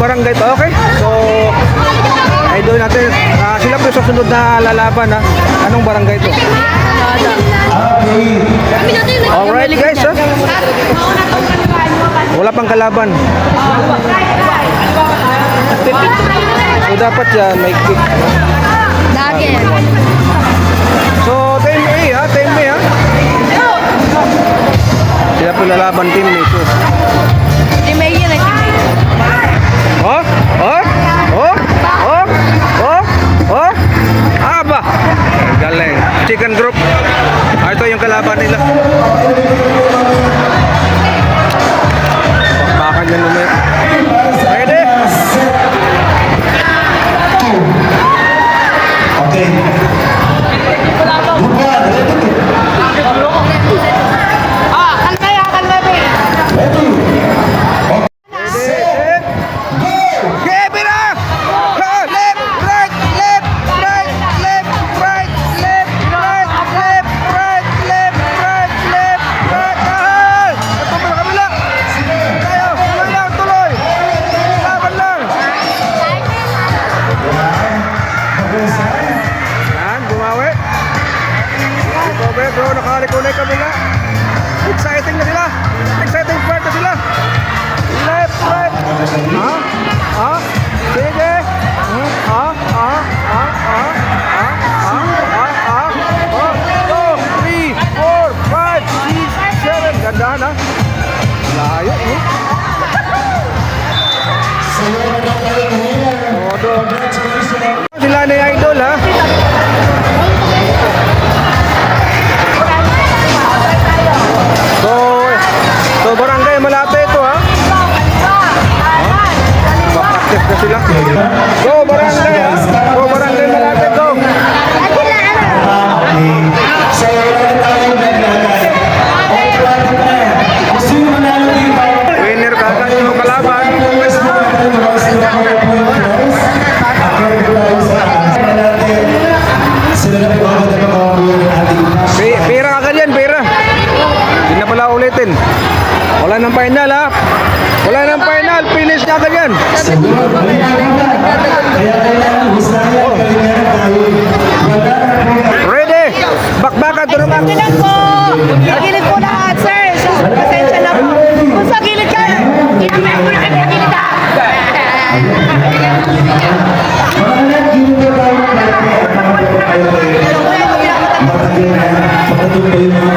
barangay to. Okay, so idol natin, sila po yung susunod na lalaban ha. Anong barangay to? Alright guys ha. Wala pang kalaban. So dapat yan may kick. Lagi. So team A ha, team A ha. Sila po lalaban team A. So Team A yun, team A. Oh, oh, oh, oh, oh, oh. Aba. Galing. Chicken group. Ito yung kalaban nila. Bakbakan yan naman. Ready? Okay. Bro, nakalikunay kami na. Exciting na sila. Exciting part na sila. Left, right. Ha? Ha? Sige. Ha? Ha? Ha? Ha? Ha? Ha? Ha? Ha? 2, 3, 4, 5, 6, 7. Ganda na. Layo. Sila ni Idol ha. So barangay malapit ito ha. Mag-practice na sila. So barangay ha. So barangay malapit ito. Winner kagad yung kalaban. Pera agad yan, pera. Hindi na pala ulitin. Wala nang final ha. Wala nang final. Finish na agad yan. Ready? Bakbakan to naman. Gilid po! Gilid po lahat, sir! Pasensya na po. Kung sa gilid ka, ginamit mo na kami sa gilid ha! Magkatuloy na